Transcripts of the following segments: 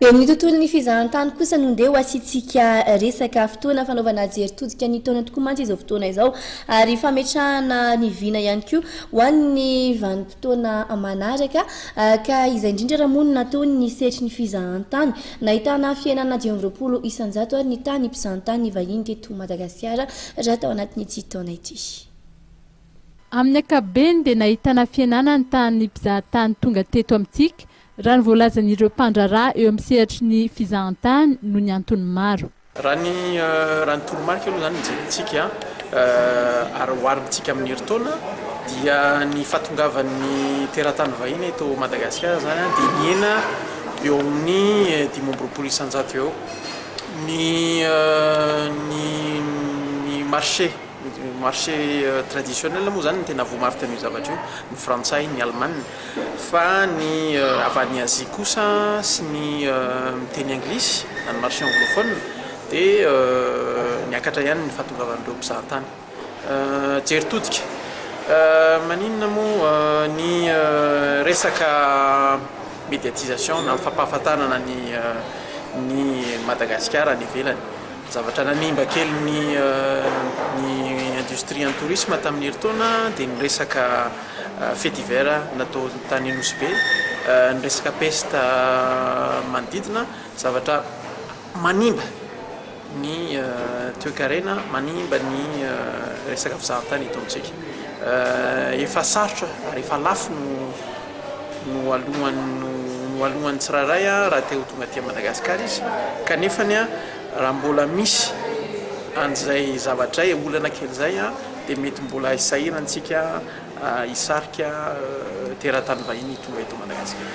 Eo amin'ny tontolon'ny fizahan-tany kosa no ndeha ho asitsika resaka fotoana fanaovana jeritodika ny taona tokoa mantsy izao fotoana izao ary fametrahana ny vina ihany koa ho an'ny vanim-potoana manaraka ka izay indrindra raha moa no natao ny setry ny fizahan-tany nahitana fiainana 20 isanjato ary ny tany mpizahan-tany vahiny teto Madagasikara raha tao anatin'ity taona ity. Amin'ny ankapobeny dia nahitana fiainana ny tany mpizahan-tany tonga teto amintsika raha ny voalazan'ireo mpandraharaha eo amin'ny sehatry ny fizahan-tany no ny antony maro. Raha ny toromarika aloha zany mijerentsika ary oharintsika amin'ny heritaona dia ny fahatongavan'ny teratany vahiny eto Madagasikara zany dia niena eo amin'ny 5 isanjato eo. Ny marché traditionnel moa zany tena voamafy ny zavatra io, ny frantsay, ny Allemagne, fa ny avy any Azia kosa sy ny miteny anglisy ny marché anglophone dia niakatra ihany ny fahatongavan'ireo mpizahan-tany. Jeritodika maninona moa ny resaka médiatisation na fampahafantarana ny Madagasikara ny ivelany. Zavatra nanimba kely ny industrie en tourisme tamin'ny heritaona dia ny resaka fête d'hiver natao tany Anosy Be, ny resaka peste manodidina, zavatra manimba ny toe-karena, manimba ny resaka fizahan-tany eto amintsika. Efa sarotra ary efa lafo no alohan'ny tsirairay raha teo tonga aty Madagasikara izy kanefany raha mbola misy an'izay zavatra olana kely izay dia mety mbola isahirantsika hisarika teratany vahiny tonga eto Madagasikara.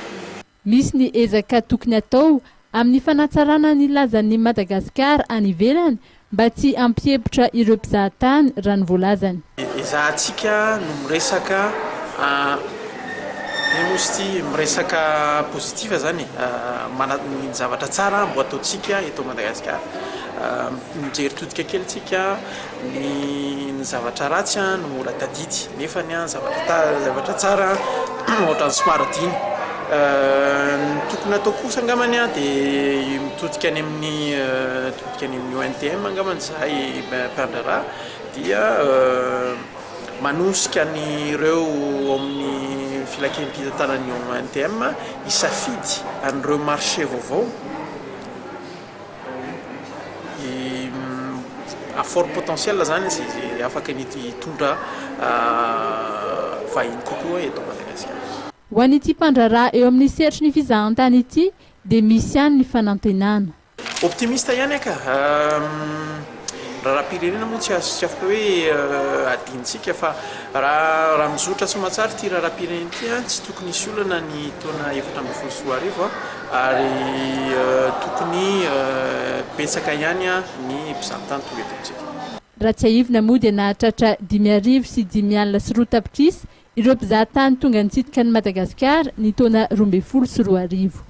Misy ny ezaka tokony atao amin'ny fanatsarana ny lazan'ny Madagasikara any ivelany mba tsy ampihepotra ireo mpizahan-tany raha ny voalazany. Izahantsika no miresaka miresaka pozitiva zany ny zavatra tsara mbo ataontsika eto Madagasikara. Mijeritodika kely tsika ny zavatra ratsy no mora tadidy nefa ny zavatra tsara ohatran'ny somary adiny. Tokony atao kosa angamany dia mitodika any amin'ny ONTM angamany zahay mpandraharaha dia manosika ny ireo amin'ny filakem-pitantanan'ny ONTM isafidy an'ireo marché vaovao à fort potentiel zany izay afaka hitondra vahiny kokoa eto Madagasikara. Ho an'ity mpandraharaha eo amin'ny sehatry ny fizahan-tany ity dia misy ihany ny fanantenana. Optimiste ihany aka. Raha-pirenena moa tsy afaka hoe adintsika fa raha mizotra soamantsara ity raha-pirenena ity tsy tokony hisy olana ny taona 2024 ary tokony betsaka ihany ny mpizahan-tany tonga eto amintsika. Raha tsy haivina moa dia nahatratra 5,000 sy 5,000 sy 4 tapitrisa ireo mpizahan-tany tonga nitsidika ny Madagasikara ny taona 2024.